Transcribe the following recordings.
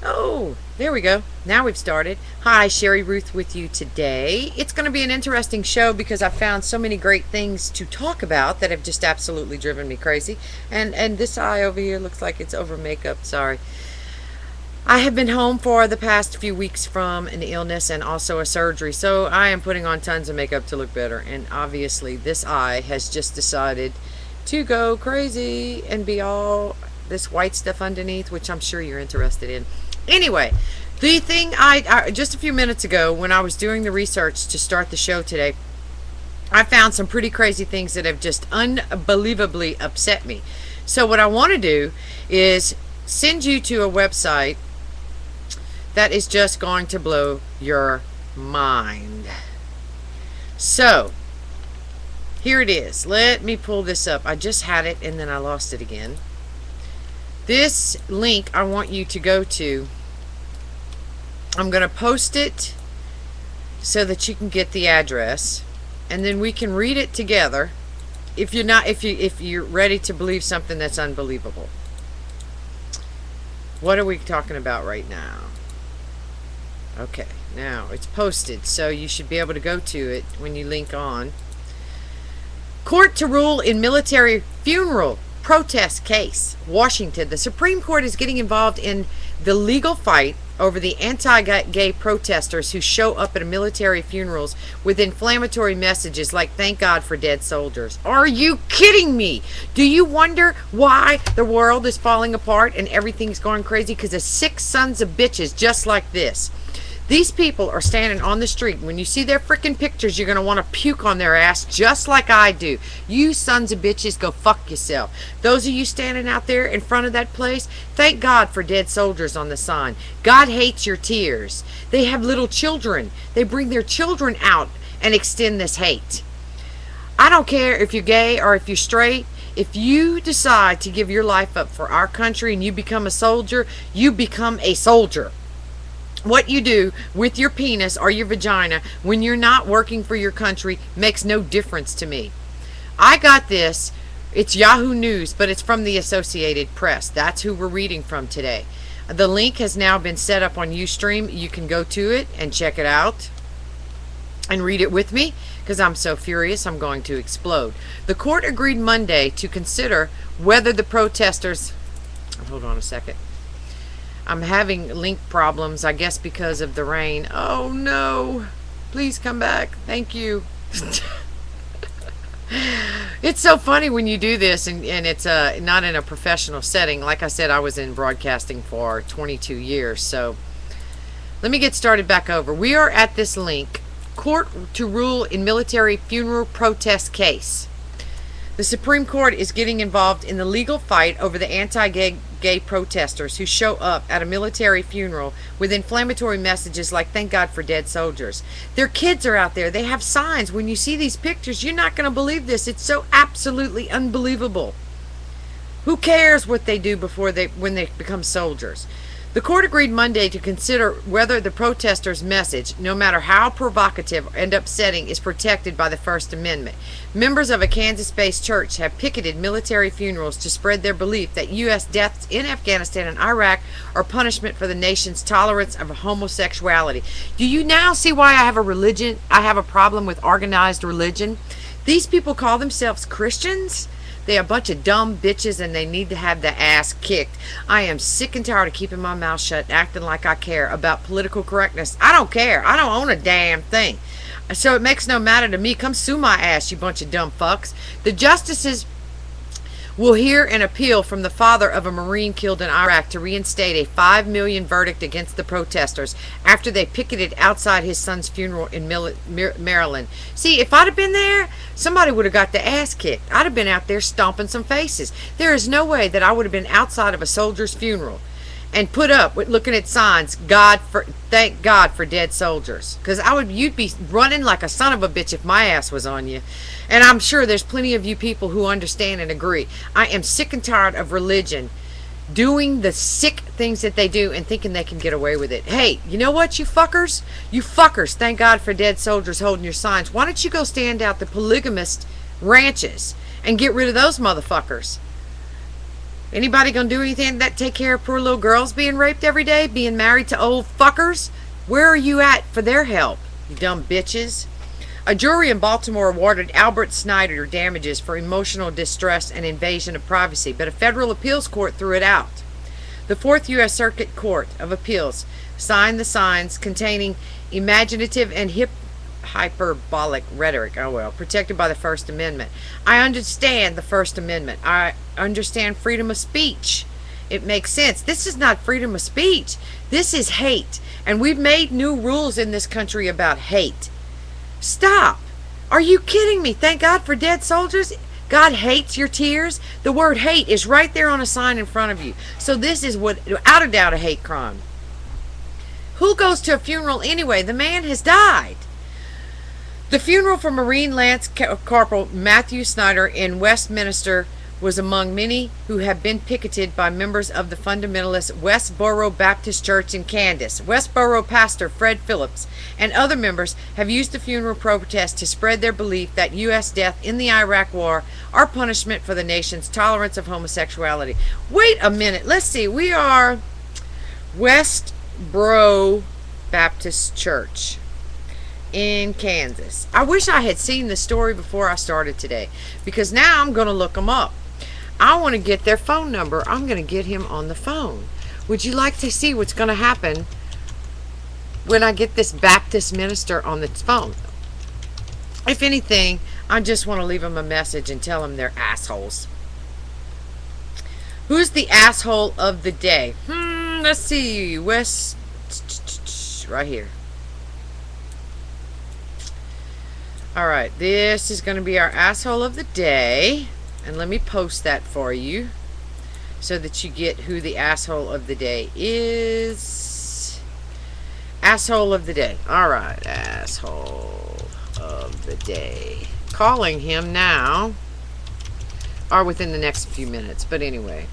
Oh, there we go. Now we've started. Hi, Sherry Ruth with you today. It's going to be an interesting show because I found so many great things to talk about that have just absolutely driven me crazy. And this eye over here looks like it's over makeup. Sorry. I have been home for the past few weeks from an illness and also a surgery, so I am putting on tons of makeup to look better. And obviously, this eye has just decided to go crazy and be all this white stuff underneath, which I'm sure you're interested in. Anyway, the thing I just a few minutes ago when I was doing the research to start the show today, I found some pretty crazy things that have just unbelievably upset me. So what I want to do is send you to a website that is just going to blow your mind. So, here it is. Let me pull this up. I just had it and then I lost it again. This link I want you to go to. I'm going to post it so that you can get the address, and then we can read it together. If you're ready to believe something that's unbelievable. What are we talking about right now? Okay, now it's posted, so you should be able to go to it when you link on. Court to rule in military funeral protest case. Washington. The Supreme Court is getting involved in the legal fight over the anti-gay protesters who show up at military funerals with inflammatory messages like "Thank God for dead soldiers." Are you kidding me? Do you wonder why the world is falling apart and everything's going crazy? Because of sick sons of bitches just like this. These people are standing on the street. When you see their freaking pictures, you're going to want to puke on their ass just like I do. You sons of bitches, go fuck yourself. Those of you standing out there in front of that place, thank God for dead soldiers on the sign. God hates your tears. They have little children. They bring their children out and extend this hate. I don't care if you're gay or if you're straight. If you decide to give your life up for our country and you become a soldier, you become a soldier. What you do with your penis or your vagina when you're not working for your country makes no difference to me. I got this. It's Yahoo News, but it's from the Associated Press. That's who we're reading from today. The link has now been set up on Ustream. You can go to it and check it out and read it with me because I'm so furious I'm going to explode. The court agreed Monday to consider whether the protesters... Hold on a second. I'm having link problems, I guess because of the rain. Oh no. Please come back. Thank you. It's so funny when you do this and it's not in a professional setting. Like I said, I was in broadcasting for 22 years. So let me get started back over. We are at this link. Court to rule in military funeral protest case. The Supreme Court is getting involved in the legal fight over the anti-gay protesters who show up at a military funeral with inflammatory messages like "Thank God for dead soldiers." Their kids are out there. They have signs. When you see these pictures, you're not going to believe this. It's so absolutely unbelievable. Who cares what they do when they become soldiers? The court agreed Monday to consider whether the protesters' message, no matter how provocative and upsetting, is protected by the First Amendment. Members of a Kansas-based church have picketed military funerals to spread their belief that U.S. deaths in Afghanistan and Iraq are punishment for the nation's tolerance of homosexuality. Do you now see why I have a problem with organized religion? These people call themselves Christians? They're a bunch of dumb bitches and they need to have their ass kicked. I am sick and tired of keeping my mouth shut, acting like I care about political correctness. I don't care. I don't own a damn thing. So it makes no matter to me. Come sue my ass, you bunch of dumb fucks. The justices will hear an appeal from the father of a Marine killed in Iraq to reinstate a $5 million verdict against the protesters after they picketed outside his son's funeral in Maryland. See, if I'd have been there, somebody would have got the ass kicked. I'd have been out there stomping some faces. There is no way that I would have been outside of a soldier's funeral and put up with looking at signs, thank God for dead soldiers. Because you'd be running like a son of a bitch if my ass was on you. And I'm sure there's plenty of you people who understand and agree. I am sick and tired of religion doing the sick things that they do and thinking they can get away with it. Hey, you know what, you fuckers? You fuckers, thank God for dead soldiers holding your signs. Why don't you go stand out the polygamist ranches and get rid of those motherfuckers? Anybody gonna do anything that take care of poor little girls being raped every day, being married to old fuckers? Where are you at for their help, you dumb bitches? A jury in Baltimore awarded Albert Snyder damages for emotional distress and invasion of privacy, but a federal appeals court threw it out. The Fourth U.S. Circuit Court of Appeals signed the signs containing imaginative and hyperbolic rhetoric, protected by the First Amendment. I understand the First Amendment. I understand freedom of speech. It makes sense. This is not freedom of speech. This is hate. And we've made new rules in this country about hate. Stop. Are you kidding me? Thank God for dead soldiers. God hates your tears. The word hate is right there on a sign in front of you. So this is without a doubt, a hate crime. Who goes to a funeral anyway? The man has died. The funeral for Marine Lance Corporal Matthew Snyder in Westminster was among many who have been picketed by members of the fundamentalist Westboro Baptist Church in Kansas. Westboro pastor Fred Phillips and other members have used the funeral protest to spread their belief that U.S. death in the Iraq War are punishment for the nation's tolerance of homosexuality. Wait a minute. Let's see. We are Westboro Baptist Church in Kansas. I wish I had seen the story before I started today, because now I'm going to look them up. I want to get their phone number. I'm going to get him on the phone. Would you like to see what's going to happen when I get this Baptist minister on the phone? If anything, I just want to leave him a message and tell him they're assholes. Who's the asshole of the day? Let's see. Right here. Alright, this is going to be our asshole of the day. And let me post that for you so that you get who the asshole of the day is. Asshole of the day. Alright, asshole of the day. Calling him now. Or within the next few minutes. But anyway.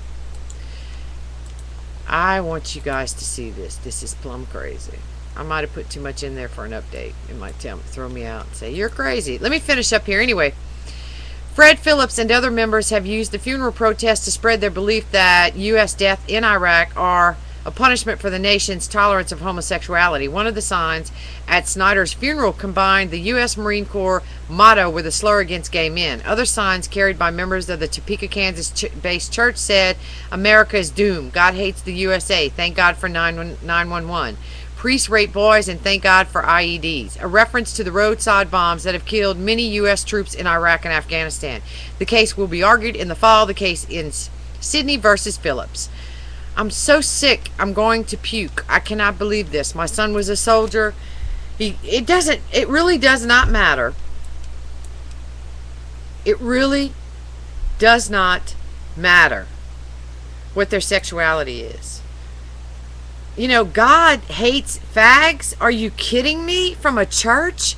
I want you guys to see this. This is plumb crazy. I might have put too much in there for an update. It might throw me out and say, you're crazy. Let me finish up here. Anyway, Fred Phillips and other members have used the funeral protest to spread their belief that U.S. death in Iraq are a punishment for the nation's tolerance of homosexuality. One of the signs at Snyder's funeral combined the U.S. Marine Corps motto with a slur against gay men. Other signs carried by members of the Topeka, Kansas-based church said, America is doomed. God hates the USA. Thank God for 911. Priests rape boys, and thank God for IEDs. A reference to the roadside bombs that have killed many U.S. troops in Iraq and Afghanistan. The case will be argued in the fall. The case in Sidney versus Phillips. I'm so sick. I'm going to puke. I cannot believe this. My son was a soldier. It really does not matter. It really does not matter what their sexuality is. You know, God hates fags? Are you kidding me? From a church?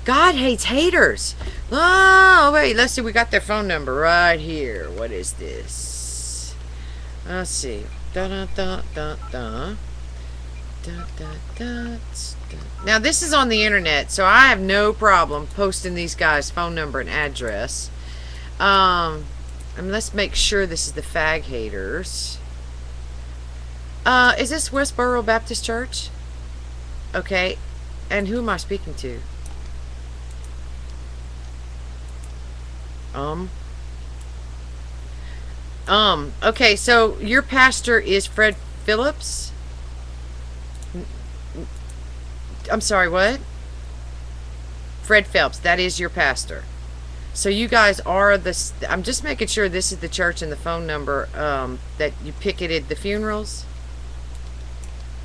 God hates haters. Oh, wait, let's see. We got their phone number right here. What is this? Let's see. Now, this is on the internet, so I have no problem posting these guys' phone number and address. And let's make sure this is the fag haters. Is this Westboro Baptist Church? Okay. And who am I speaking to? Okay, so your pastor is Fred Phillips? I'm sorry, what? Fred Phelps, that is your pastor. So you guys are I'm just making sure this is the church and the phone number that you picketed the funerals.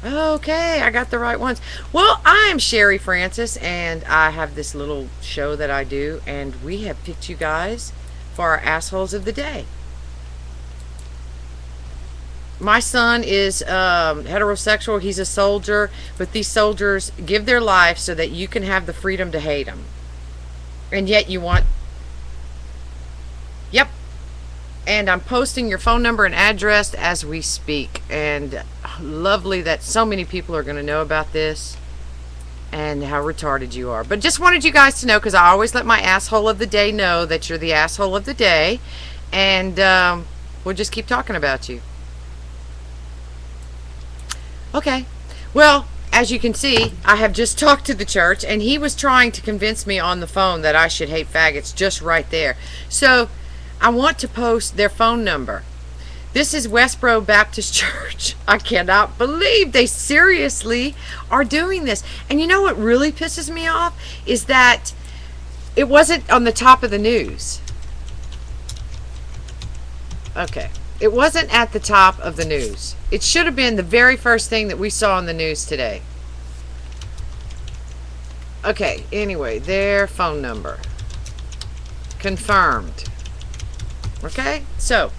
Okay, I got the right ones. Well, I am Sherry Francis, and I have this little show that I do, and we have picked you guys for our assholes of the day. My son is heterosexual. He's a soldier, but these soldiers give their life so that you can have the freedom to hate them. And yet you want... Yep. And I'm posting your phone number and address as we speak. And lovely that so many people are going to know about this and how retarded you are. But just wanted you guys to know, because I always let my asshole of the day know that you're the asshole of the day. And we'll just keep talking about you. Okay. Well, as you can see, I have just talked to the church, and he was trying to convince me on the phone that I should hate faggots just right there. So I want to post their phone number. This is Westboro Baptist Church. I cannot believe they seriously are doing this. And you know what really pisses me off is that it wasn't on the top of the news. Okay. It wasn't at the top of the news. It should have been the very first thing that we saw on the news today. Okay, anyway, their phone number. Confirmed. Okay, so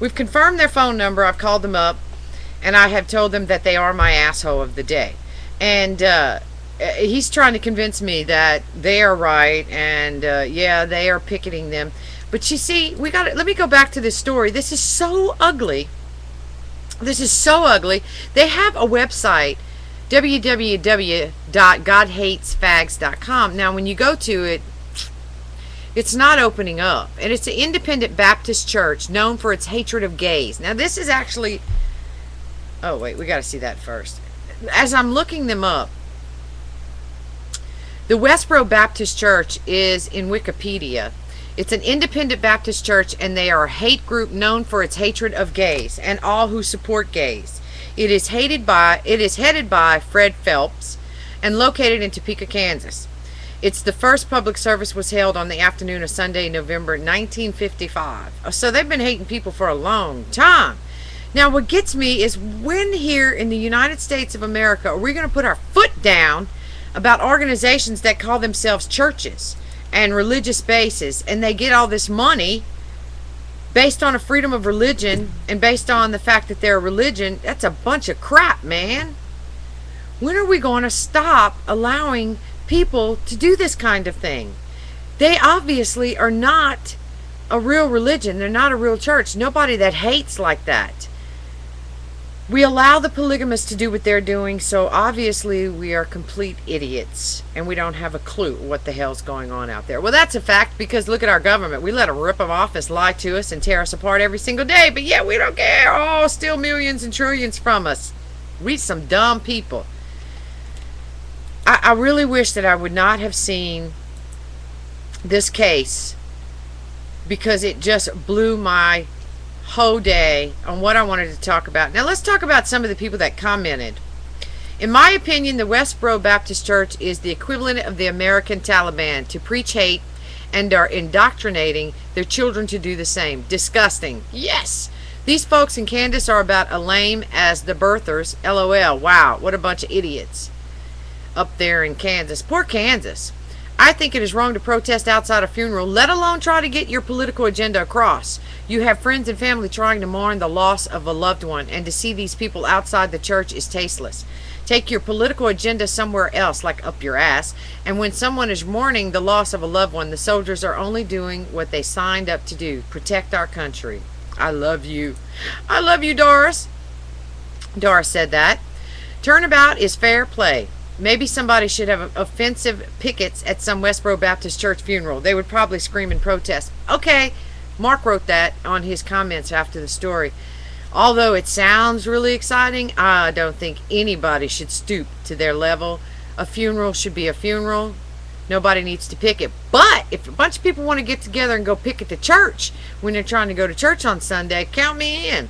we've confirmed their phone number. I've called them up, and I have told them that they are my asshole of the day. And he's trying to convince me that they are right, and yeah, they are picketing them. But you see, let me go back to this story. This is so ugly. This is so ugly. They have a website, www.godhatesfags.com. Now, when you go to it, it's not opening up. And it's an independent Baptist church known for its hatred of gays. Now, this is actually... Oh, wait, we got to see that first. As I'm looking them up, the Westboro Baptist Church is in Wikipedia. It's an independent Baptist church, and they are a hate group known for its hatred of gays and all who support gays. It is headed by Fred Phelps and located in Topeka, Kansas. Its the first public service was held on the afternoon of Sunday, November 1955. So they've been hating people for a long time. Now, what gets me is when here in the United States of America are we going to put our foot down about organizations that call themselves churches and religious bases, and they get all this money based on a freedom of religion and based on the fact that they're a religion? That's a bunch of crap, man. When are we going to stop allowing people to do this kind of thing? They obviously are not a real religion. They're not a real church. Nobody that hates like that. We allow the polygamists to do what they're doing, so obviously we are complete idiots, and we don't have a clue what the hell's going on out there. Well, that's a fact, because look at our government. We let them rip them off, lie to us, and tear us apart every single day, but yet we don't care. Oh, steal millions and trillions from us. We some dumb people. I really wish that I would not have seen this case, because it just blew my whole day on what I wanted to talk about. Now let's talk about some of the people that commented. In my opinion, the Westboro Baptist Church is the equivalent of the American Taliban to preach hate and are indoctrinating their children to do the same. Disgusting. Yes. These folks in Kansas are about as lame as the birthers. LOL. Wow, what a bunch of idiots up there in Kansas. Poor Kansas. I think it is wrong to protest outside a funeral, let alone try to get your political agenda across. You have friends and family trying to mourn the loss of a loved one, and to see these people outside the church is tasteless. Take your political agenda somewhere else, like up your ass. And when someone is mourning the loss of a loved one, the soldiers are only doing what they signed up to do: protect our country. I love you. I love you, Doris. Doris said that. Turnabout is fair play. Maybe somebody should have offensive pickets at some Westboro Baptist Church funeral. They would probably scream in protest. Okay, Mark wrote that on his comments after the story. Although it sounds really exciting, I don't think anybody should stoop to their level. A funeral should be a funeral. Nobody needs to picket. But if a bunch of people want to get together and go picket the church when they're trying to go to church on Sunday, count me in.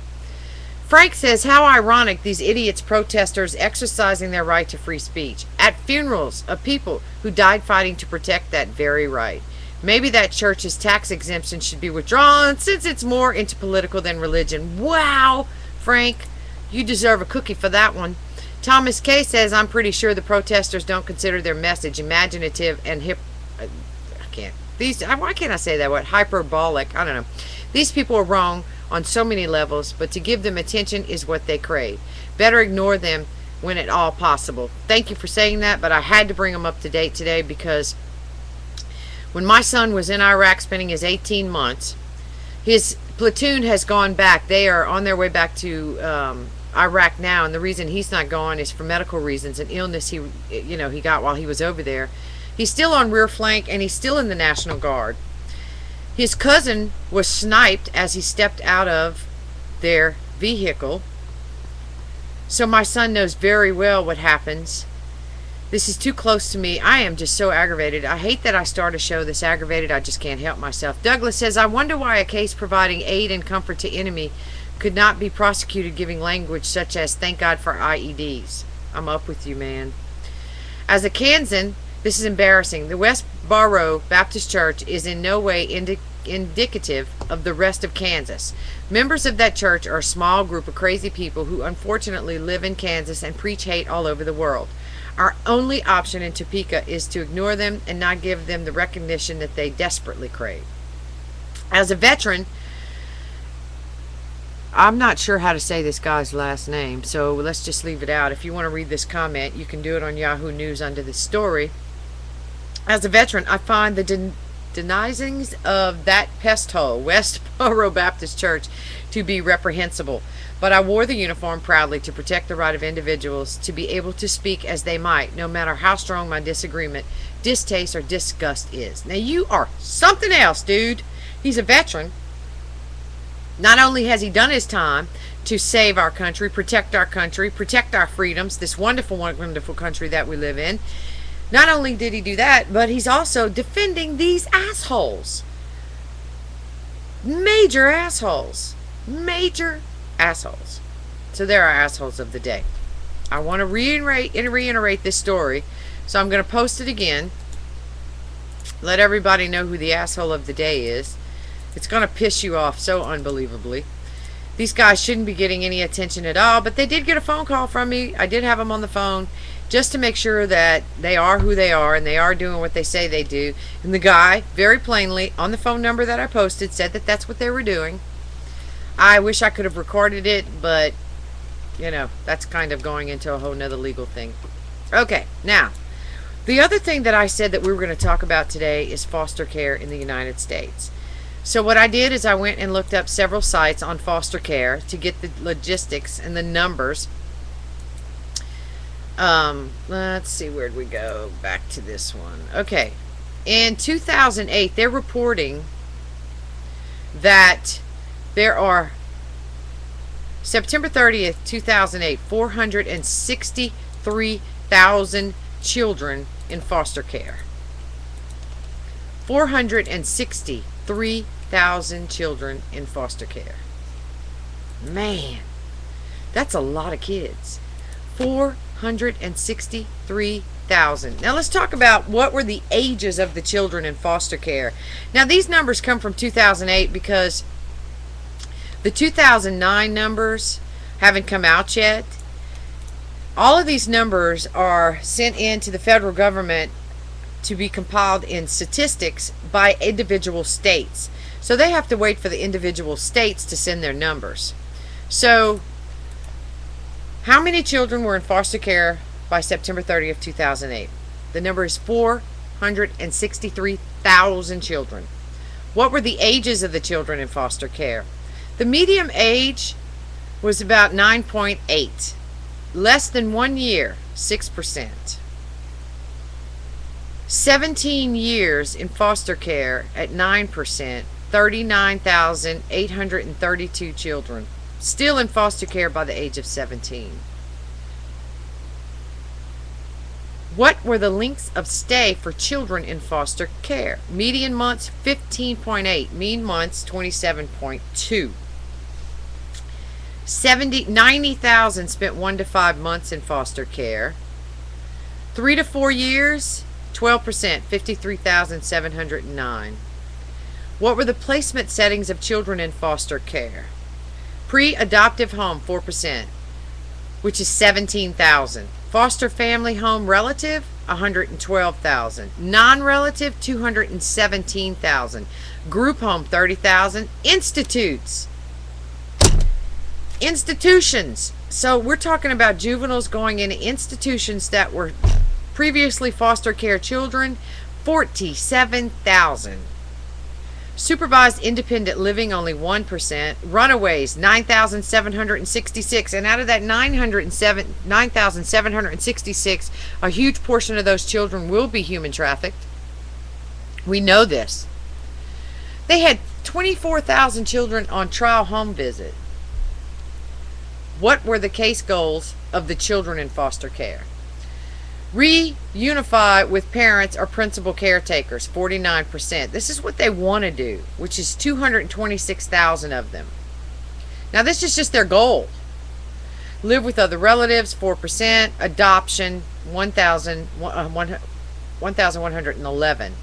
Frank says, how ironic, these idiots protesters exercising their right to free speech at funerals of people who died fighting to protect that very right. Maybe that church's tax exemption should be withdrawn since it's more into political than religion. Wow, Frank, you deserve a cookie for that one. Thomas K. says, I'm pretty sure the protesters don't consider their message imaginative and why can't I say that word? Hyperbolic. I don't know. These people are wrong on so many levels, but to give them attention is what they crave. Better ignore them when at all possible. Thank you for saying that, but I had to bring them up to date today, because when my son was in Iraq spending his 18 months, his platoon has gone back. They are on their way back to Iraq now, and the reason he's not going is for medical reasons, an illness he got while he was over there. He's still on rear flank, and he's still in the National Guard. His cousin was sniped as he stepped out of their vehicle. So my son knows very well what happens. This is too close to me. I am just so aggravated. I hate that I start a show this aggravated. I just can't help myself. Douglas says, I wonder why a case providing aid and comfort to enemy could not be prosecuted giving language such as thank God for IEDs. I'm up with you, man. As a Kansan, this is embarrassing. The Westboro Baptist Church is in no way indicative of the rest of Kansas. Members of that church are a small group of crazy people who unfortunately live in Kansas and preach hate all over the world. Our only option in Topeka is to ignore them and not give them the recognition that they desperately crave. As a veteran, I'm not sure how to say this guy's last name, so let's just leave it out. If you want to read this comment, you can do it on Yahoo News under this story. As a veteran, I find the denizings of that pest hole, Westboro Baptist Church, to be reprehensible. But I wore the uniform proudly to protect the right of individuals to be able to speak as they might, no matter how strong my disagreement, distaste, or disgust is. Now you are something else, dude. He's a veteran. Not only has he done his time to save our country, protect our freedoms, this wonderful, wonderful country that we live in. Not only did he do that, but he's also defending these assholes. Major assholes. Major assholes. So there are assholes of the day. I want to reiterate this story, so I'm going to post it again. Let everybody know who the asshole of the day is. It's going to piss you off so unbelievably. These guys shouldn't be getting any attention at all, but they did get a phone call from me. I did have them on the phone just to make sure that they are who they are and they are doing what they say they do. And the guy, very plainly, on the phone number that I posted, said that that's what they were doing. I wish I could have recorded it, but, you know, that's kind of going into a whole nother legal thing. Okay, now, the other thing that I said that we were going to talk about today is foster care in the United States. So what I did is I went and looked up several sites on foster care to get the logistics and the numbers. Let's see, where'd we go? Back to this one. Okay. In 2008, they're reporting that there are, September 30th, 2008, 463,000 children in foster care. 463,000 children in foster care. Man, that's a lot of kids. 463,000. Now let's talk about what were the ages of the children in foster care. Now these numbers come from 2008 because the 2009 numbers haven't come out yet. All of these numbers are sent in to the federal government to be compiled in statistics by individual states. So they have to wait for the individual states to send their numbers. So how many children were in foster care by September 30th, 2008? The number is 463,000 children. What were the ages of the children in foster care? The median age was about 9.8. Less than 1 year, 6%. 17 years in foster care at 9%, 39,832 children still in foster care by the age of 17. What were the lengths of stay for children in foster care? Median months 15.8, mean months 27.2. 90,000 spent 1 to 5 months in foster care. 3 to 4 years, 12%, 53,709. What were the placement settings of children in foster care? Pre-adoptive home, 4%, which is 17,000. Foster family home relative, 112,000. Non-relative, 217,000. Group home, 30,000. Institutions. So we're talking about juveniles going into institutions that were previously foster care children, 47,000. Supervised independent living, only 1%. Runaways, 9,766. And out of that 9,766, a huge portion of those children will be human trafficked. We know this. They had 24,000 children on trial home visit. What were the case goals of the children in foster care? Reunify with parents or principal caretakers, 49%. This is what they want to do, which is 226,000 of them. Now, this is just their goal. Live with other relatives, 4%. Adoption, 1,111.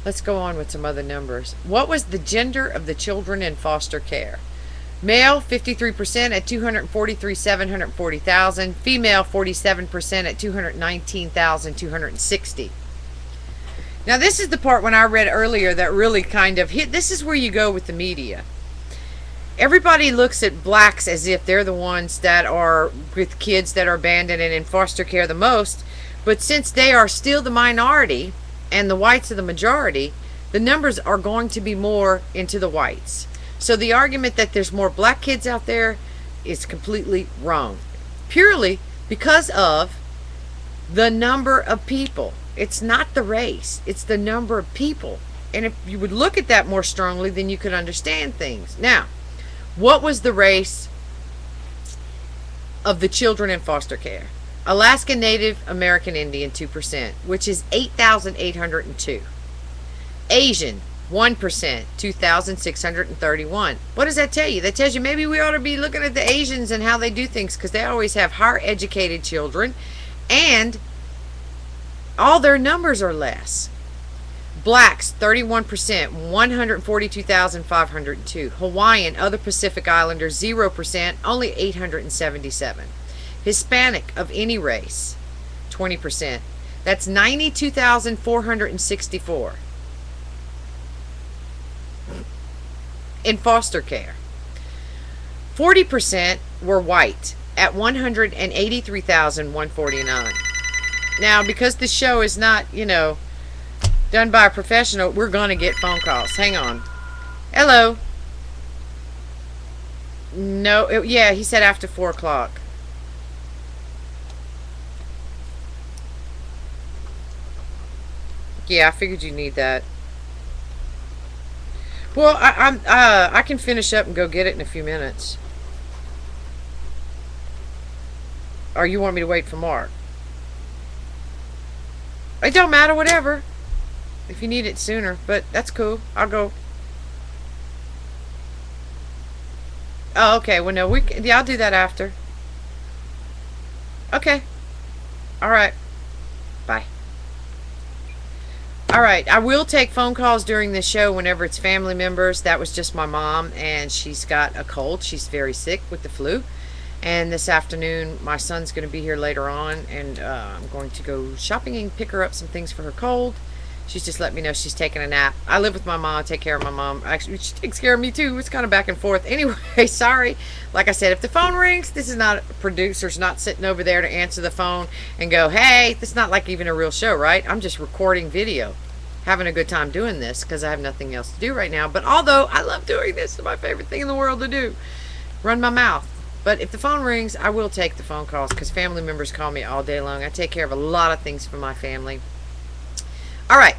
Let's go on with some other numbers. What was the gender of the children in foster care? Male, 53% at 243,740,000. Female, 47% at 219,260. Now, this is the part when I read earlier that really kind of hit. This is where you go with the media. Everybody looks at blacks as if they're the ones that are with kids that are abandoned and in foster care the most. But since they are still the minority and the whites are the majority, the numbers are going to be more into the whites. So the argument that there's more black kids out there is completely wrong. Purely because of the number of people. It's not the race. It's the number of people. And if you would look at that more strongly, then you could understand things. Now, what was the race of the children in foster care? Alaska Native American Indian, 2%, which is 8,802. Asian, 1%, 2,631. What does that tell you? That tells you maybe we ought to be looking at the Asians and how they do things, because they always have higher educated children and all their numbers are less. Blacks, 31%, 142,502. Hawaiian, other Pacific Islanders, 0%, only 877. Hispanic of any race, 20%. That's 92,464. In foster care. 40% were white at 183,149. Now, because the show is not, done by a professional, we're going to get phone calls. Hang on. Hello. No, yeah, he said after 4 o'clock. Yeah, I figured you need that. Well, I can finish up and go get it in a few minutes. Or you want me to wait for Mark? It don't matter, whatever. If you need it sooner, but that's cool. I'll go. Oh, okay. Well, no, yeah, I'll do that after. Okay. All right. Bye. All right. I will take phone calls during the show whenever it's family members. That was just my mom, and she's got a cold. She's very sick with the flu. And this afternoon, my son's going to be here later on, and I'm going to go shopping and pick her up some things for her cold. She's just let me know she's taking a nap. I live with my mom. I take care of my mom. Actually, she takes care of me too. It's kind of back and forth. Anyway, sorry. Like I said, if the phone rings, this is not, producer's not sitting over there to answer the phone and go, hey, this is not like even a real show, right? I'm just recording video. Having a good time doing this because I have nothing else to do right now. But although I love doing this, it's my favorite thing in the world to do. Run my mouth. But if the phone rings, I will take the phone calls because family members call me all day long. I take care of a lot of things for my family. All right.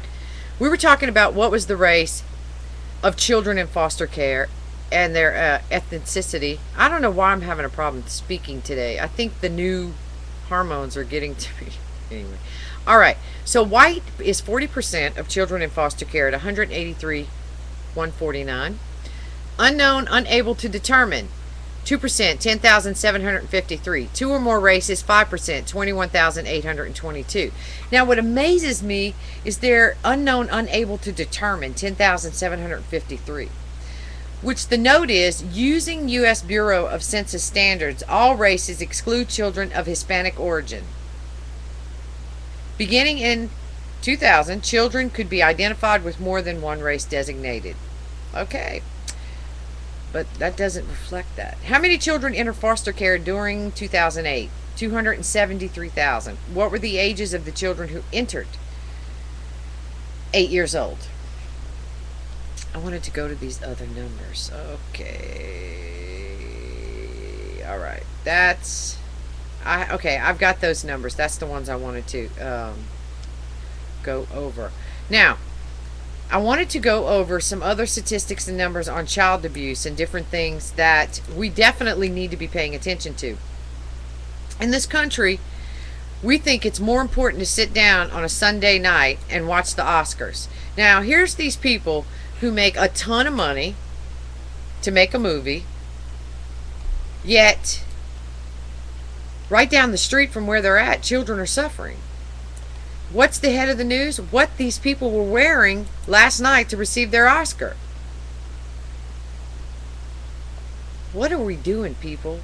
We were talking about what was the race of children in foster care and their ethnicity. I don't know why I'm having a problem speaking today. I think the new hormones are getting to me. Anyway. All right. So white is 40% of children in foster care at 183,149. Unknown, unable to determine. 2%, 10,753. 2 or more races, 5%, 21,822. Now, what amazes me is they're unknown, unable to determine, 10,753. Which the note is, using U.S. Bureau of Census standards, all races exclude children of Hispanic origin. Beginning in 2000, children could be identified with more than one race designated. Okay. But that doesn't reflect that. How many children entered foster care during 2008? 273,000. What were the ages of the children who entered? 8 years old. I wanted to go to these other numbers. Okay. All right. Okay, I've got those numbers. That's the ones I wanted to go over. Now, I wanted to go over some other statistics and numbers on child abuse and different things that we definitely need to be paying attention to. In this country, we think it's more important to sit down on a Sunday night and watch the Oscars. Now, here's these people who make a ton of money to make a movie, yet right down the street from where they're at, children are suffering. What's the head of the news? What these people were wearing last night to receive their Oscar. What are we doing, people?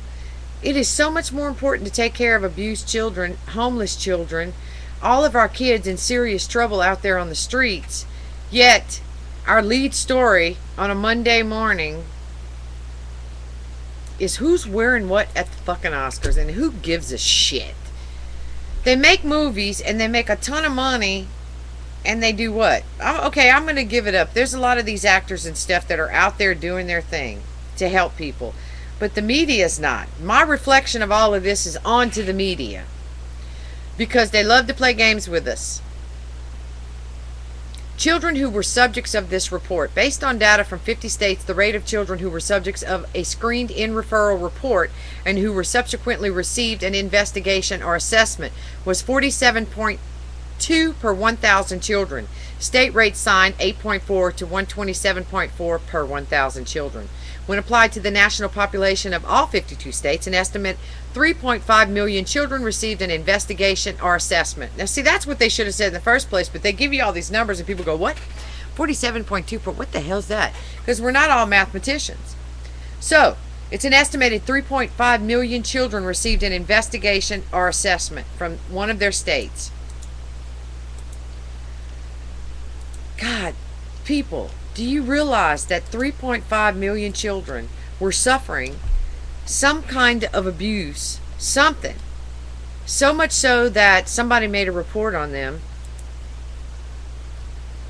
It is so much more important to take care of abused children, homeless children, all of our kids in serious trouble out there on the streets. Yet, our lead story on a Monday morning is who's wearing what at the fucking Oscars, and who gives a shit? They make movies and they make a ton of money, and they do what? Okay, I'm going to give it up. There's a lot of these actors and stuff that are out there doing their thing to help people. But the media's not. My reflection of all of this is onto the media, because they love to play games with us. Children who were subjects of this report. Based on data from 50 states, the rate of children who were subjects of a screened-in referral report and who were subsequently received an investigation or assessment was 47.2 per 1,000 children. State rates signed 8.4 to 127.4 per 1,000 children. When applied to the national population of all 52 states, an estimate 3.5 million children received an investigation or assessment. Now, see, that's what they should have said in the first place, but they give you all these numbers and people go, what? 47.2 per, what the hell's that? Because we're not all mathematicians. So, it's an estimated 3.5 million children received an investigation or assessment from one of their states. God, people, do you realize that 3.5 million children were suffering some kind of abuse, something, so much so that somebody made a report on them?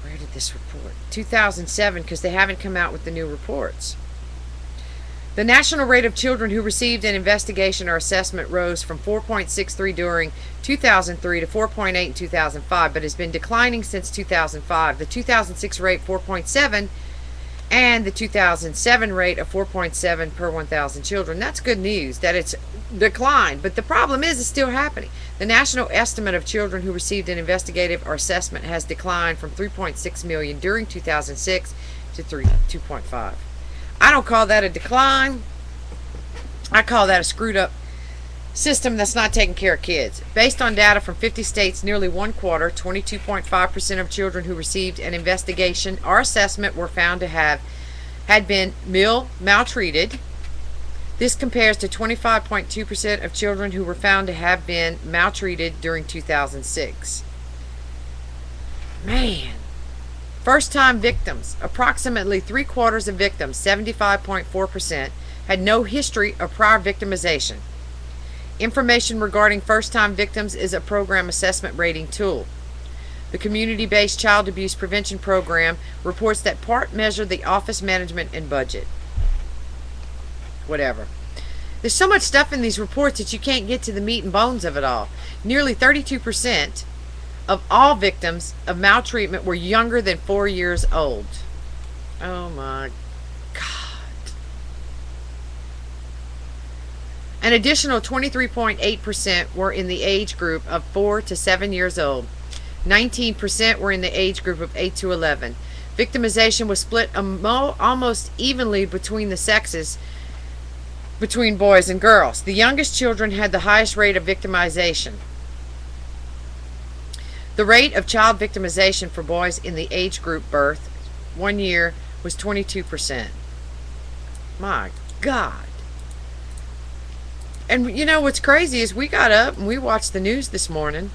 Where did this report? 2007, because they haven't come out with the new reports. The national rate of children who received an investigation or assessment rose from 4.63 during 2003 to 4.8 in 2005, but has been declining since 2005. The 2006 rate 4.7 and the 2007 rate of 4.7 per 1,000 children. That's good news that it's declined, but the problem is it's still happening. The national estimate of children who received an investigative or assessment has declined from 3.6 million during 2006 to 2.5. I don't call that a decline. I call that a screwed up system that's not taking care of kids. Based on data from 50 states, nearly one quarter, 22.5% of children who received an investigation or assessment were found to have had been maltreated. This compares to 25.2% of children who were found to have been maltreated during 2006. Man. First-time victims. Approximately 3/4 of victims, 75.4%, had no history of prior victimization. Information regarding first-time victims is a program assessment rating tool. The Community-Based Child Abuse Prevention Program reports that part measure the office management and budget. Whatever. There's so much stuff in these reports that you can't get to the meat and bones of it all. Nearly 32% of all victims of maltreatment were younger than 4 years old. Oh my God. An additional 23.8% were in the age group of 4 to 7 years old. 19% were in the age group of 8 to 11. Victimization was split almost evenly between the sexes, between boys and girls. The youngest children had the highest rate of victimization. The rate of child victimization for boys in the age group birth 1 year was 22%. My God. And you know what's crazy is we got up and we watched the news this morning,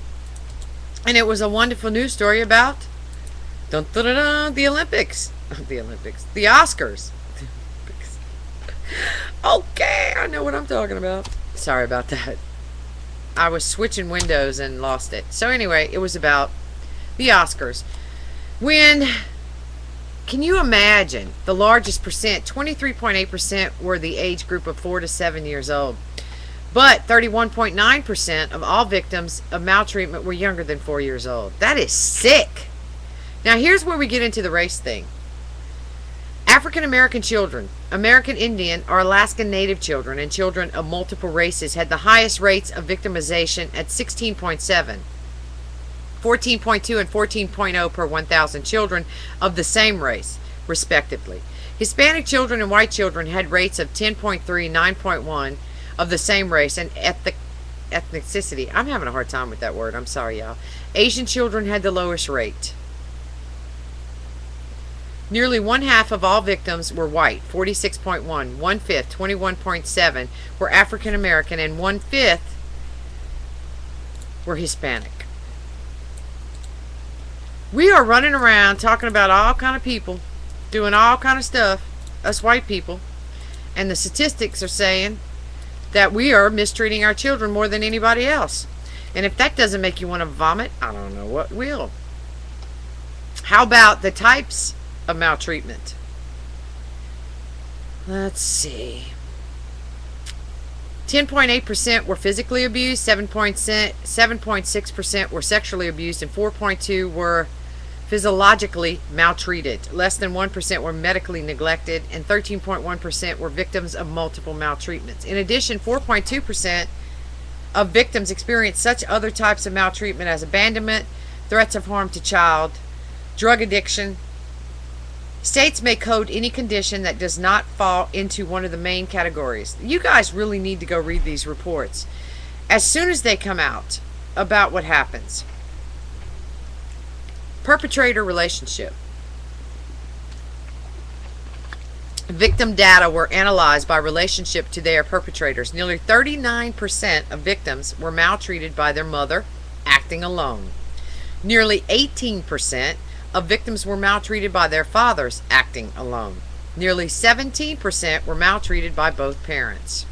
and it was a wonderful news story about the Olympics. The Oscars. Okay, I know what I'm talking about. Sorry about that. I was switching windows and lost it. So anyway, it was about the Oscars. Can you imagine the largest percent? 23.8% were the age group of 4 to 7 years old. But 31.9% of all victims of maltreatment were younger than 4 years old. That is sick. Now, here's where we get into the race thing. African American children, American Indian, or Alaskan Native children, and children of multiple races had the highest rates of victimization at 16.7, 14.2, and 14.0 per 1,000 children of the same race, respectively. Hispanic children and white children had rates of 10.3, 9.1 of the same race, and ethnicity. I'm having a hard time with that word. I'm sorry, y'all. Asian children had the lowest rate. Nearly one half of all victims were white, 46.1. 1/5, 21.7, were African American, and 1/5 were Hispanic. We are running around talking about all kind of people, doing all kind of stuff, us white people, and the statistics are saying that we are mistreating our children more than anybody else. And if that doesn't make you want to vomit, I don't know what will. How about the types of maltreatment? Let's see. 10.8% were physically abused, 7.6% were sexually abused, and 4.2% were physiologically maltreated. Less than 1% were medically neglected, and 13.1% were victims of multiple maltreatments. In addition, 4.2% of victims experienced such other types of maltreatment as abandonment, threats of harm to child, drug addiction. States may code any condition that does not fall into one of the main categories. You guys really need to go read these reports as soon as they come out about what happens. Perpetrator relationship. Victim data were analyzed by relationship to their perpetrators. Nearly 39% of victims were maltreated by their mother, acting alone. Nearly 18% of victims were maltreated by their fathers, acting alone. Nearly 17% were maltreated by both parents.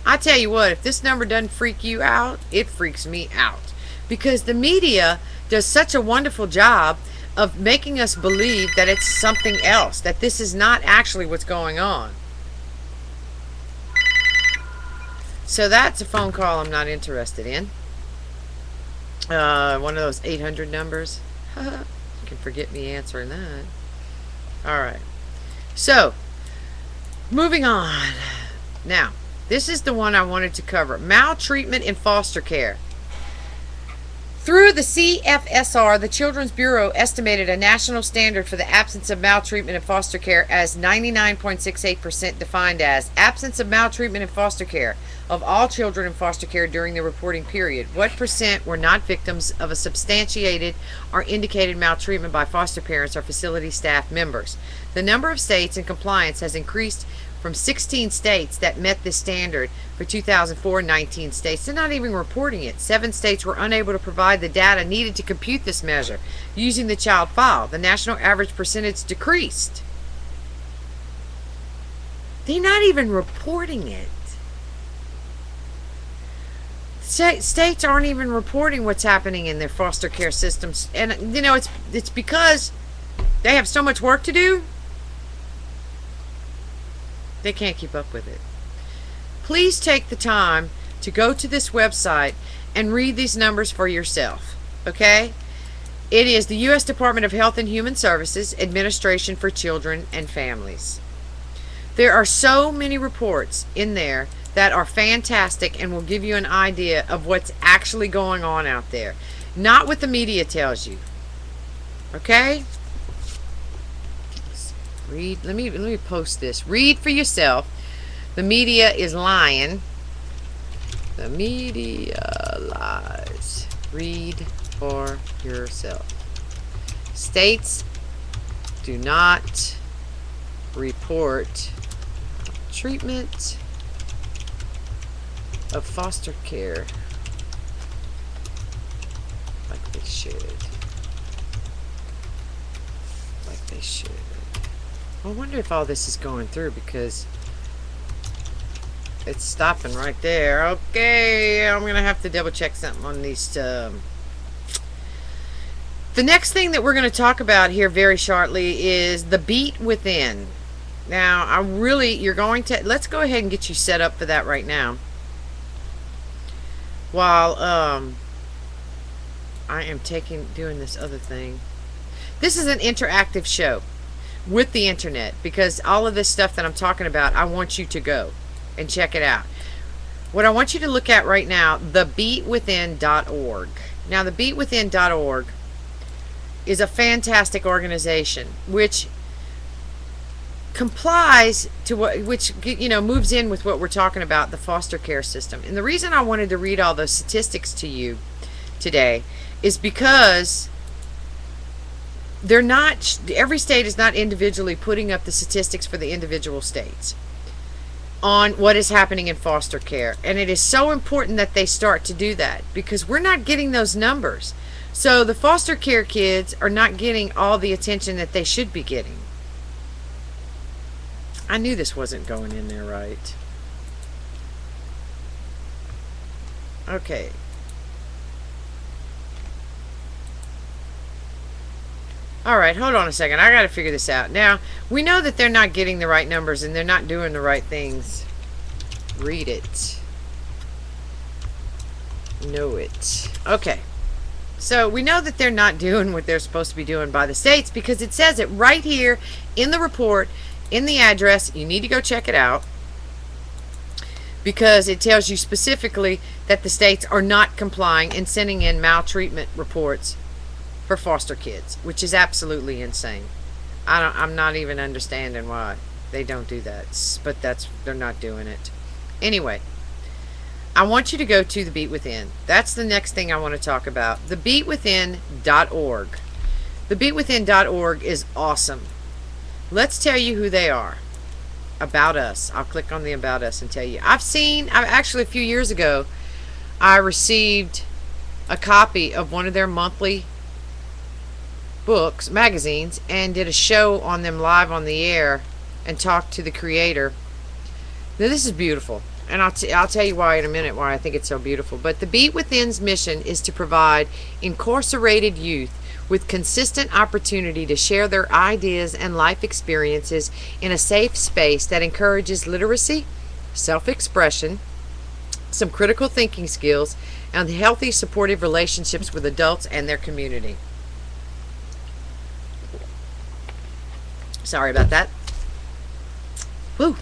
I tell you what, if this number doesn't freak you out, it freaks me out. Because the media does such a wonderful job of making us believe that it's something else, that this is not actually what's going on. So that's a phone call I'm not interested in. One of those 800 numbers. You can forget me answering that. Alright. So, moving on. Now, this is the one I wanted to cover. Maltreatment in foster care. Through the CFSR, the Children's Bureau estimated a national standard for the absence of maltreatment in foster care as 99.68%, defined as absence of maltreatment in foster care of all children in foster care during the reporting period. What percent were not victims of a substantiated or indicated maltreatment by foster parents or facility staff members? The number of states in compliance has increased from 16 states that met this standard for 2004, 19 states. They're not even reporting it. 7 states were unable to provide the data needed to compute this measure using the child file. The national average percentage decreased. They're not even reporting it. States aren't even reporting what's happening in their foster care systems. And, you know, it's because they have so much work to do. They can't keep up with it. Please take the time to go to this website and read these numbers for yourself. Okay? It is the U.S. Department of Health and Human Services, Administration for Children and Families. There are so many reports in there that are fantastic and will give you an idea of what's actually going on out there. Not what the media tells you. Okay? Read. Let me post this. Read for yourself. The media is lying. The media lies. Read for yourself. States do not report treatment of foster care like they should. Like they should. I wonder if all this is going through, because it's stopping right there. Okay, I'm going to have to double check something on these. The next thing that we're going to talk about here very shortly is the beat within. Now, let's go ahead and get you set up for that right now. While I am doing this other thing. This is an interactive show with the internet, because all of this stuff that I'm talking about, I want you to go and check it out. What I want you to look at right now, thebeatwithin.org. Now, thebeatwithin.org is a fantastic organization which complies to which moves in with what we're talking about, the foster care system. And the reason I wanted to read all those statistics to you today is because every state is not individually putting up the statistics for the individual states on what is happening in foster care. And it is so important that they start to do that, because we're not getting those numbers. So the foster care kids are not getting all the attention that they should be getting. I knew this wasn't going in there right. Okay. All right, hold on a second. I got to figure this out. Now, we know that they're not getting the right numbers and they're not doing the right things. Read it. Know it. Okay. So we know that they're not doing what they're supposed to be doing by the states, because it says it right here in the report, in the address. You need to go check it out, because it tells you specifically that the states are not complying and sending in maltreatment reports for foster kids, which is absolutely insane. I'm not even understanding why they don't do that, but they're not doing it. Anyway, I want you to go to the Beat Within. That's the next thing I want to talk about. Thebeatwithin.org. Thebeatwithin.org is awesome. Let's tell you who they are. About Us. I'll click on the About Us and tell you. Actually, a few years ago, I received a copy of one of their monthly magazines, and did a show on them live on the air and talked to the creator. Now, this is beautiful, and I'll tell you why in a minute, why I think it's so beautiful. But the Beat Within's mission is to provide incarcerated youth with consistent opportunity to share their ideas and life experiences in a safe space that encourages literacy, self-expression, some critical thinking skills, and healthy, supportive relationships with adults and their community. Sorry about that. Woo.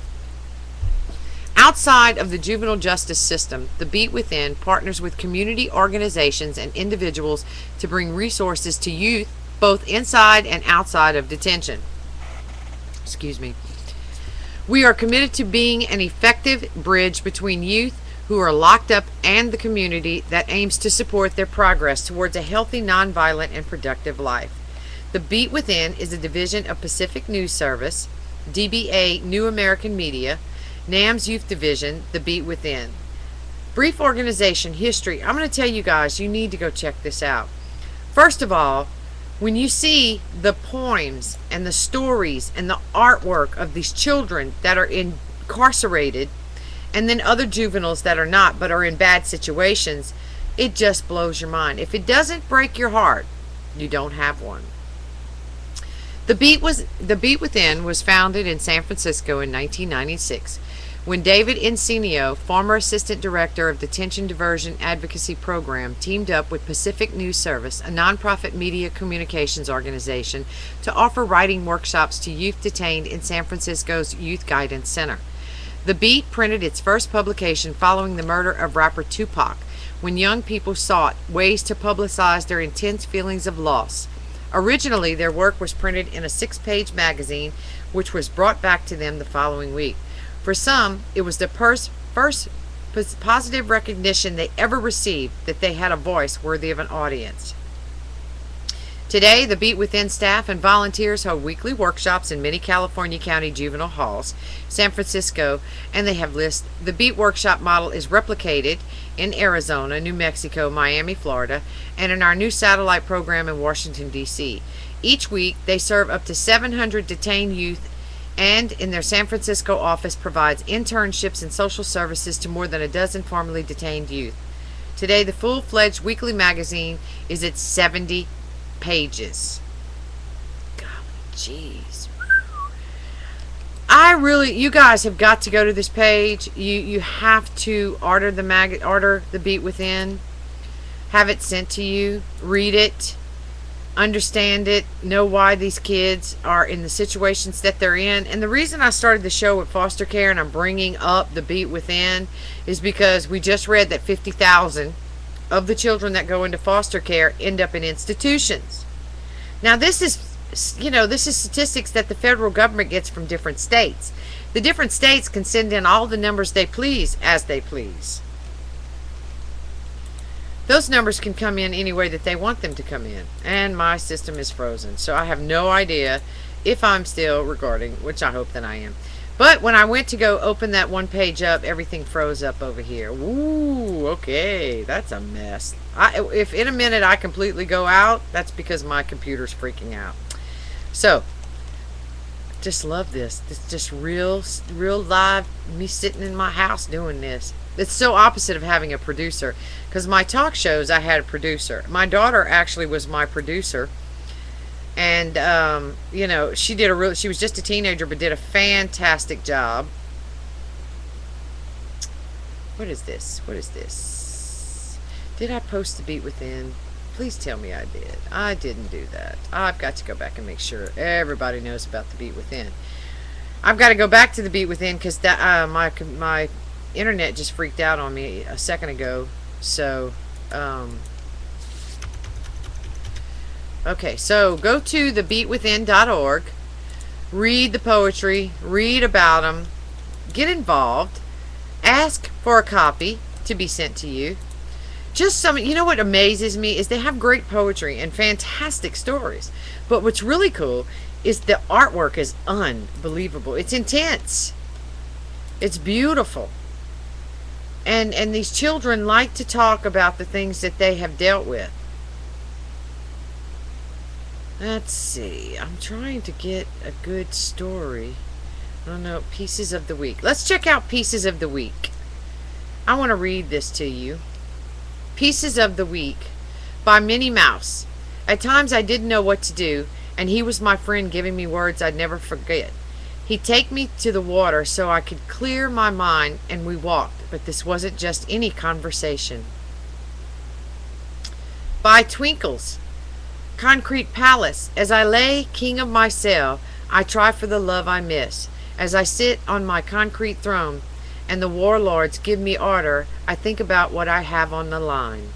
Outside of the juvenile justice system, the Beat Within partners with community organizations and individuals to bring resources to youth both inside and outside of detention. Excuse me. We are committed to being an effective bridge between youth who are locked up and the community that aims to support their progress towards a healthy, nonviolent, and productive life. The Beat Within is a division of Pacific News Service, DBA New American Media, NAM's Youth Division, The Beat Within. Brief organization history. I'm going to tell you guys, you need to go check this out. First of all, when you see the poems and the stories and the artwork of these children that are incarcerated, and then other juveniles that are not but are in bad situations, it just blows your mind. If it doesn't break your heart, you don't have one. The Beat Within was founded in San Francisco in 1996 when David Incenio, former assistant director of Detention Diversion Advocacy Program, teamed up with Pacific News Service, a nonprofit media communications organization, to offer writing workshops to youth detained in San Francisco's Youth Guidance Center. The Beat printed its first publication following the murder of rapper Tupac, when young people sought ways to publicize their intense feelings of loss. Originally, their work was printed in a 6-page magazine, which was brought back to them the following week. For some, it was the first positive recognition they ever received that they had a voice worthy of an audience. Today, the Beat Within staff and volunteers hold weekly workshops in many California County juvenile halls, San Francisco, and they have lists. The Beat workshop model is replicated in Arizona, New Mexico, Miami, Florida, and in our new satellite program in Washington, D.C. Each week, they serve up to 700 detained youth, and in their San Francisco office provides internships and social services to more than a dozen formerly detained youth. Today, the full-fledged weekly magazine is at 70 pages. God, jeez. You guys have got to go to this page. You have to order the Beat Within. have it sent to you, read it, understand it, know why these kids are in the situations that they're in. And the reason I started the show with foster care and I'm bringing up the Beat Within is because we just read that 50,000 of the children that go into foster care end up in institutions. Now this is statistics that the federal government gets from different states. The different states can send in all the numbers they please as they please. Those numbers can come in any way that they want them to come in. And my system is frozen. So I have no idea if I'm still recording, which I hope that I am. But when I went to go open that one page up, everything froze up over here. Ooh, okay. That's a mess. If in a minute I completely go out, that's because my computer's freaking out. So, just love this. It's just real live, me sitting in my house doing this. It's so opposite of having a producer. Because my talk shows, I had a producer. My daughter actually was my producer. And, she was just a teenager, but did a fantastic job. What is this? Did I post the Beat Within? Please tell me I did. I didn't do that. I've got to go back and make sure everybody knows about the Beat Within. I've got to go back to the Beat Within because my internet just freaked out on me a second ago. So, okay, so go to thebeatwithin.org, read the poetry, read about them, get involved, ask for a copy to be sent to you. What amazes me is they have great poetry and fantastic stories. But what's really cool is the artwork is unbelievable. It's intense. It's beautiful. And these children like to talk about the things that they have dealt with. Let's see. I'm trying to get a good story. I don't know. Pieces of the Week. Let's check out Pieces of the Week. I want to read this to you. Pieces of the Week by Minnie Mouse. At times I didn't know what to do, and he was my friend giving me words I'd never forget. He'd take me to the water so I could clear my mind, and we walked, but this wasn't just any conversation. By Twinkles. Concrete Palace. As I lay king of my cell, I try for the love I miss. As I sit on my concrete throne, and the warlords give me ardor, I think about what I have on the line.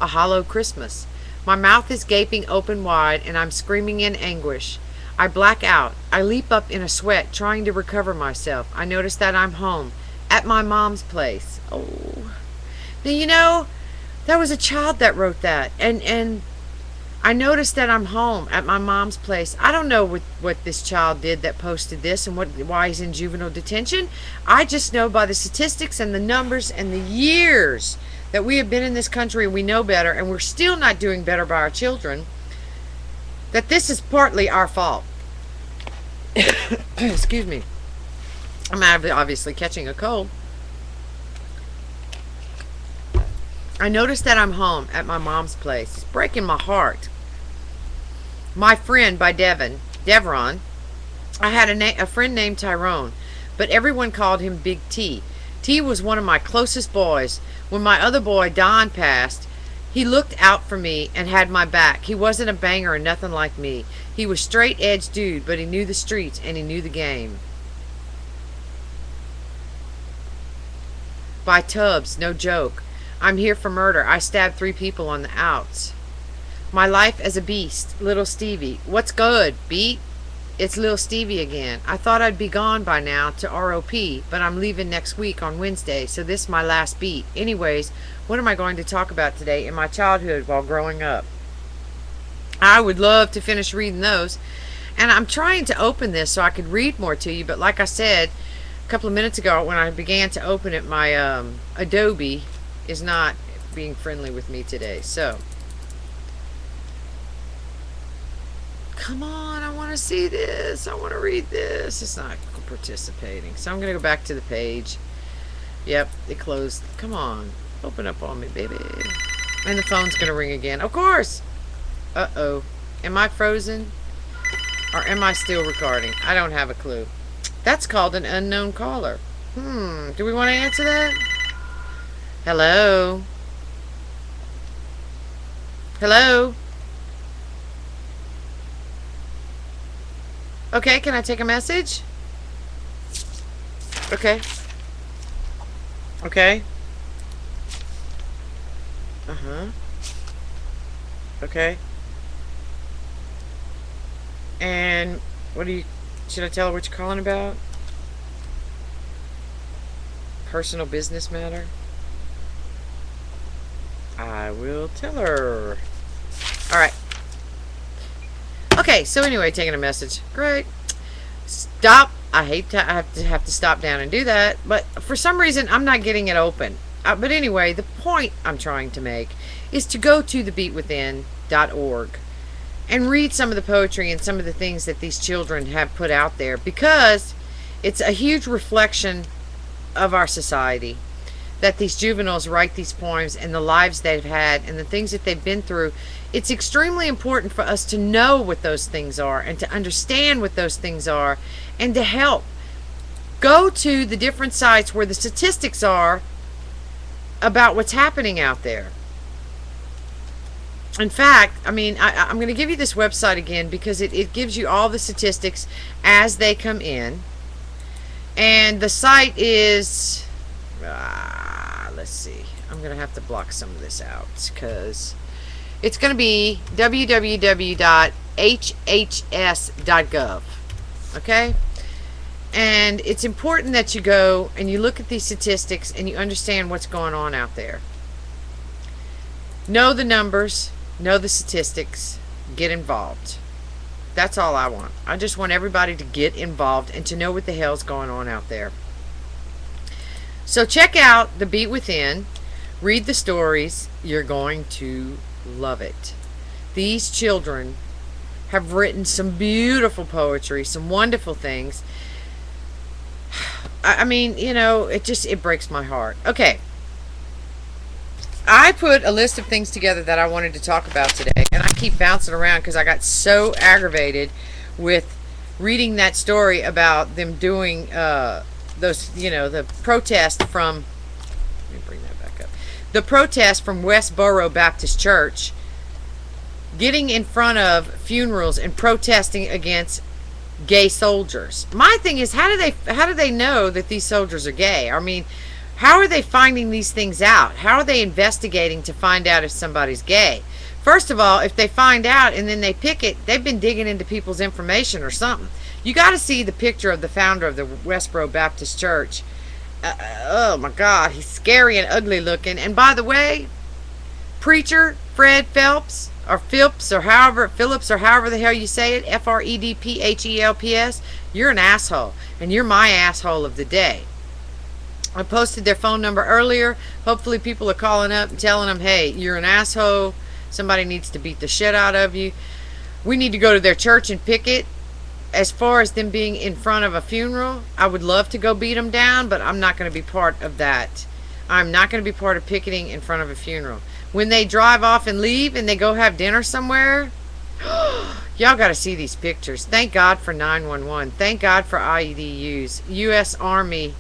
A Hollow Christmas. My mouth is gaping open wide, and I'm screaming in anguish. I black out. I leap up in a sweat, trying to recover myself. I notice that I'm home, at my mom's place. Oh. Now, that was a child that wrote that. And I noticed that I'm home at my mom's place. I don't know what this child did that posted this and why he's in juvenile detention. I just know by the statistics and the numbers and the years that we have been in this country, we know better, and we're still not doing better by our children, that this is partly our fault. Excuse me. I'm obviously catching a cold. I noticed that I'm home at my mom's place. It's breaking my heart. My Friend by Devron. I had a friend named Tyrone, but everyone called him Big T. T was one of my closest boys. When my other boy, Don, passed, he looked out for me and had my back. He wasn't a banger or nothing like me. He was straight-edge dude, but he knew the streets and he knew the game. By Tubbs. No joke. I'm here for murder. I stabbed 3 people on the outs. My Life as a Beast. Little Stevie. What's good, Beat? It's Little Stevie again. I thought I'd be gone by now to ROP, but I'm leaving next week on Wednesday, so this is my last beat. Anyways, what am I going to talk about today in my childhood while growing up? I would love to finish reading those. And I'm trying to open this so I could read more to you, but like I said a couple of minutes ago when I began to open it, my Adobe is not being friendly with me today. So, come on, I want to see this. I want to read this. It's not participating. So I'm going to go back to the page. Yep, it closed. Come on, open up on me, baby. And the phone's going to ring again. Of course. Uh-oh. Am I frozen? Or am I still recording? I don't have a clue. That's called an unknown caller. Do we want to answer that? Hello? Hello? Okay, can I take a message? Okay. Okay. Uh-huh. Okay. And what do you... Should I tell her what you're calling about? Personal business matter? I will tell her. Alright. Okay, so anyway, taking a message. Great. Stop. I hate to have to stop down and do that, but for some reason I'm not getting it open. But anyway, the point I'm trying to make is to go to thebeatwithin.org and read some of the poetry and some of the things that these children have put out there, because it's a huge reflection of our society that these juveniles write these poems and the lives they've had and the things that they've been through. It's extremely important for us to know what those things are and to understand what those things are and to help. Go to the different sites where the statistics are about what's happening out there. In fact, I mean, I'm going to give you this website again because it gives you all the statistics as they come in. And the site is, let's see, I'm going to have to block some of this out because it's going to be www.hhs.gov. Okay? And it's important that you go and you look at these statistics and you understand what's going on out there. Know the numbers, know the statistics, get involved. That's all I want. I just want everybody to get involved and to know what the hell's going on out there. So check out The Beat Within. Read the stories. You're going to love it. These children have written some beautiful poetry, some wonderful things. I mean, you know, it breaks my heart. Okay. I put a list of things together that I wanted to talk about today, and I keep bouncing around because I got so aggravated with reading that story about them doing those, you know, the protest from, let me bring that back up, the protest from Westboro Baptist Church, getting in front of funerals and protesting against gay soldiers. My thing is, how do they know that these soldiers are gay? I mean, how are they finding these things out? How are they investigating to find out if somebody's gay? First of all, if they find out and then they pick it, they've been digging into people's information or something. You got to see the picture of the founder of the Westboro Baptist Church. Oh my God, he's scary and ugly looking. And by the way, preacher Fred Phelps or Phillips or however the hell you say it, FredPhelps, you're an asshole, and you're my asshole of the day. I posted their phone number earlier. Hopefully people are calling up and telling them, hey, you're an asshole. Somebody needs to beat the shit out of you. We need to go to their church and picket. As far as them being in front of a funeral, I would love to go beat them down, but I'm not going to be part of that. I'm not going to be part of picketing in front of a funeral. When they drive off and leave and they go have dinner somewhere, y'all got to see these pictures. Thank God for 911. Thank God for IEDUs. U.S. Army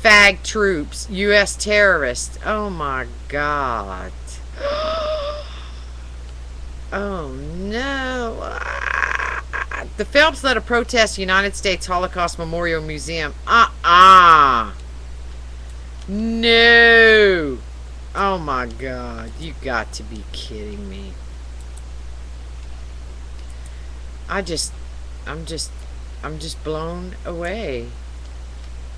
fag troops, U.S. terrorists. Oh my God. Oh no. The Phelps led a protest United States Holocaust Memorial Museum. No. Oh my God. You got to be kidding me. I'm just blown away.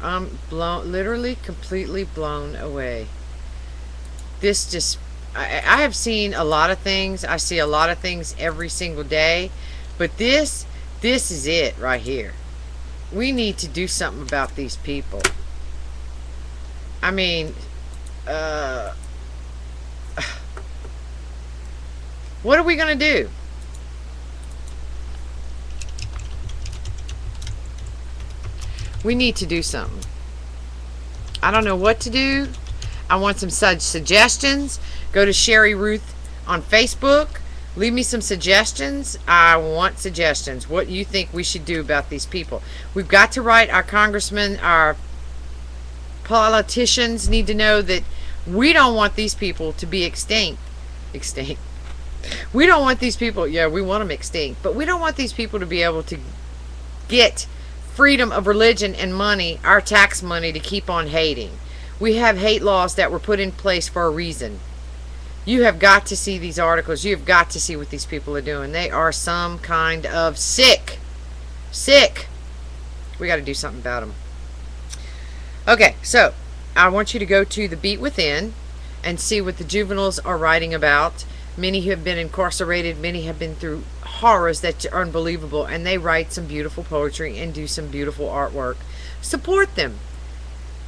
I'm literally completely blown away. This just, I have seen a lot of things. I see a lot of things every single day, but this is it right here. We need to do something about these people. I mean, what are we going to do? We need to do something. I don't know what to do. I want some suggestions. Go to Sherry Ruth on Facebook. Leave me some suggestions. I want suggestions. What you think we should do about these people. We've got to write our congressmen, our politicians need to know that we don't want these people to be extinct. We don't want these people, yeah, we want them extinct, but we don't want these people to be able to get freedom of religion and money, our tax money, to keep on hating. We have hate laws that were put in place for a reason. You have got to see these articles. You have got to see what these people are doing. They are some kind of sick. Sick. We got to do something about them. Okay, so I want you to go to the Beat Within and see what the juveniles are writing about. Many have been incarcerated. Many have been through horrors that are unbelievable, and they write some beautiful poetry and do some beautiful artwork. Support them.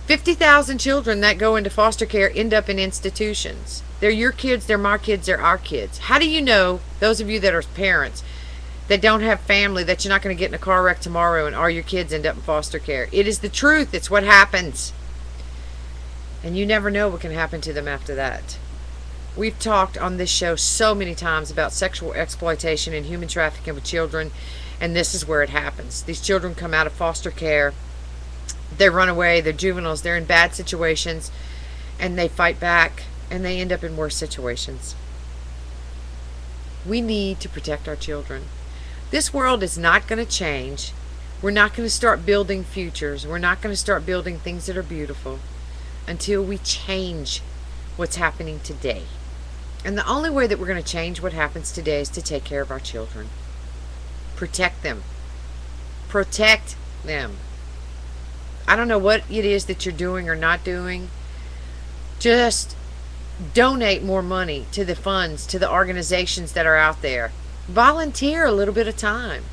50,000 children that go into foster care end up in institutions. They're your kids, they're my kids, they're our kids. How do you know, those of you that are parents, that don't have family, that you're not going to get in a car wreck tomorrow and all your kids end up in foster care? It is the truth. It's what happens. And you never know what can happen to them after that. We've talked on this show so many times about sexual exploitation and human trafficking with children, and this is where it happens. These children come out of foster care, they run away, they're juveniles, they're in bad situations, and they fight back, and they end up in worse situations. We need to protect our children. This world is not going to change. We're not going to start building futures. We're not going to start building things that are beautiful until we change what's happening today. And the only way that we're going to change what happens today is to take care of our children. Protect them. Protect them. I don't know what it is that you're doing or not doing. Just donate more money to the funds, to the organizations that are out there. Volunteer a little bit of time.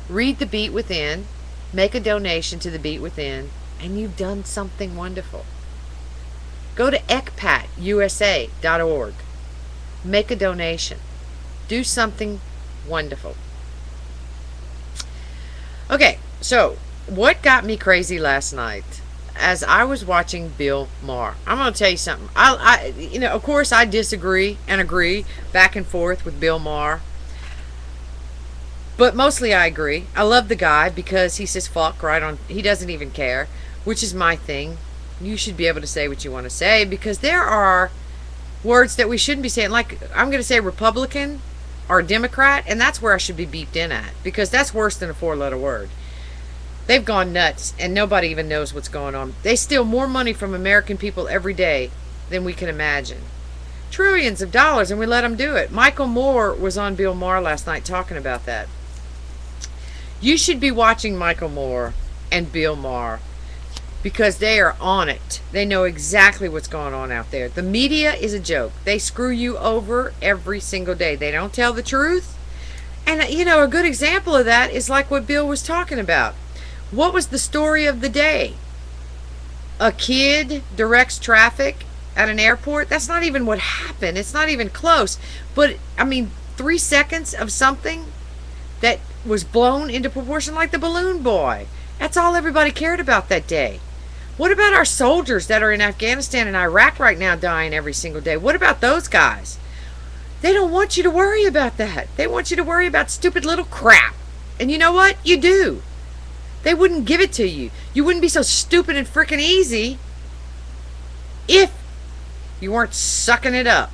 Read The Beat Within. Make a donation to The Beat Within. And you've done something wonderful. Go to ecpatusa.org. Make a donation. Do something wonderful. Okay, so what got me crazy last night as I was watching Bill Maher? I'm going to tell you something. Of course, I disagree and agree back and forth with Bill Maher. But mostly I agree. I love the guy because he says fuck right on. He doesn't even care, which is my thing. You should be able to say what you want to say, because there are words that we shouldn't be saying. Like, I'm going to say Republican or Democrat, and that's where I should be beeped in at, because that's worse than a 4-letter word. They've gone nuts, and nobody even knows what's going on. They steal more money from American people every day than we can imagine. Trillions of dollars, and we let them do it. Michael Moore was on Bill Maher last night talking about that. You should be watching Michael Moore and Bill Maher, because they are on it. They know exactly what's going on out there. The media is a joke. They screw you over every single day. They don't tell the truth. And, a good example of that is like what Bill was talking about. What was the story of the day? A kid directs traffic at an airport? That's not even what happened. It's not even close. But, 3 seconds of something that was blown into proportion, like the balloon boy. That's all everybody cared about that day. What about our soldiers that are in Afghanistan and Iraq right now dying every single day? What about those guys? They don't want you to worry about that. They want you to worry about stupid little crap. And you know what? You do. They wouldn't give it to you. You wouldn't be so stupid and freaking easy if you weren't sucking it up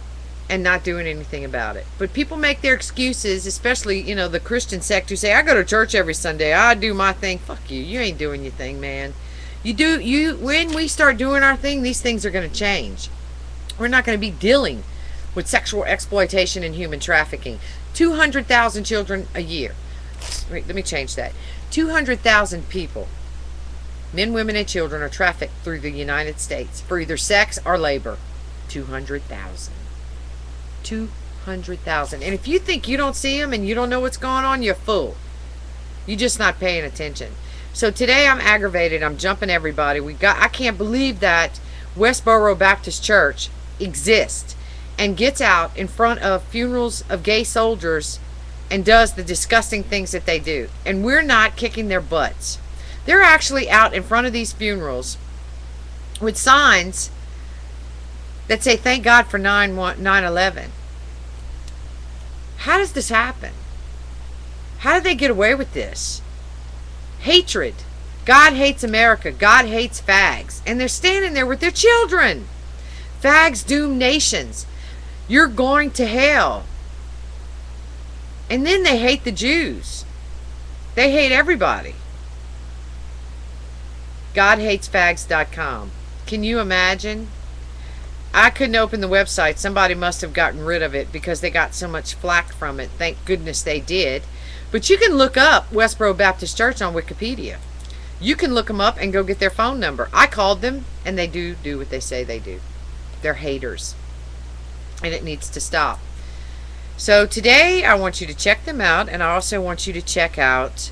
and not doing anything about it. But people make their excuses, especially, the Christian sect, who say, I go to church every Sunday. I do my thing. Fuck you. You ain't doing your thing, man. When we start doing our thing, these things are going to change. We're not going to be dealing with sexual exploitation and human trafficking. 200,000 children a year. Wait, let me change that. 200,000 people, men, women, and children, are trafficked through the United States for either sex or labor. 200,000. 200,000. And if you think you don't see them and you don't know what's going on, you're a fool. You're just not paying attention. So today I'm aggravated. I'm jumping everybody. I can't believe that Westboro Baptist Church exists and gets out in front of funerals of gay soldiers and does the disgusting things that they do. And we're not kicking their butts. They're actually out in front of these funerals with signs that say, thank God for 9/11. How does this happen? How did they get away with this? Hatred. God hates America. God hates fags. And they're standing there with their children. Fags doom nations. You're going to hell. And then they hate the Jews. They hate everybody. GodHatesFags.com. Can you imagine? I couldn't open the website. Somebody must have gotten rid of it because they got so much flack from it. Thank goodness they did. But you can look up Westboro Baptist Church on Wikipedia. You can look them up and go get their phone number. I called them, and they do what they say they do. They're haters. And it needs to stop. So today, I want you to check them out, and I also want you to check out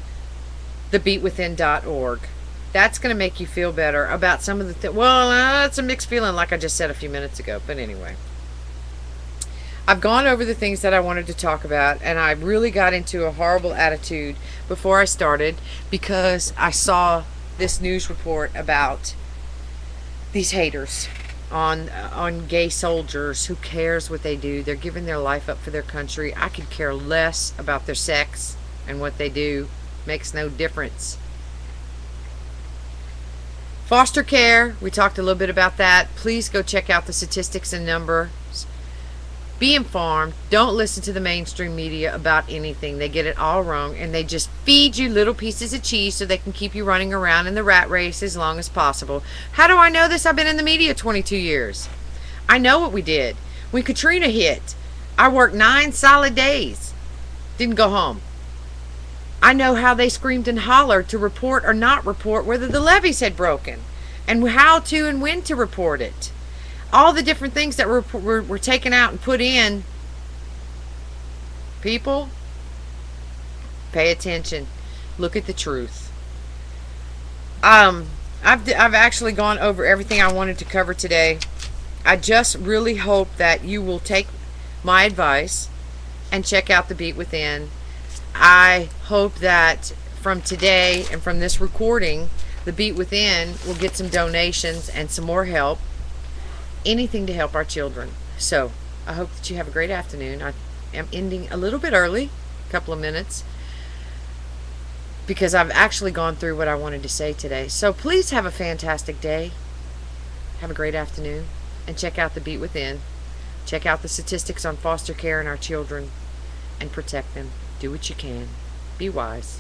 thebeatwithin.org. That's going to make you feel better about some of the things. Well, it's a mixed feeling like I just said a few minutes ago. But anyway. I've gone over the things that I wanted to talk about. And I really got into a horrible attitude before I started. Because I saw this news report about these haters on gay soldiers. Who cares what they do? They're giving their life up for their country. I could care less about their sex and what they do. Makes no difference. Foster care, we talked a little bit about that. Please go check out the statistics and numbers. Be informed. Don't listen to the mainstream media about anything. They get it all wrong, and they just feed you little pieces of cheese so they can keep you running around in the rat race as long as possible. How do I know this? I've been in the media 22 years. I know what we did. When Katrina hit, I worked 9 solid days. Didn't go home. I know how they screamed and hollered to report or not report whether the levees had broken, and how to and when to report it. All the different things that were taken out and put in. People, pay attention. Look at the truth. I've actually gone over everything I wanted to cover today. I just really hope that you will take my advice and check out The Beat Within. I hope that from today and from this recording, The Beat Within will get some donations and some more help. Anything to help our children. So, I hope that you have a great afternoon. I am ending a little bit early, a couple of minutes, because I've actually gone through what I wanted to say today. So, please have a fantastic day. Have a great afternoon. And check out The Beat Within. Check out the statistics on foster care and our children. And protect them. Do what you can. Be wise.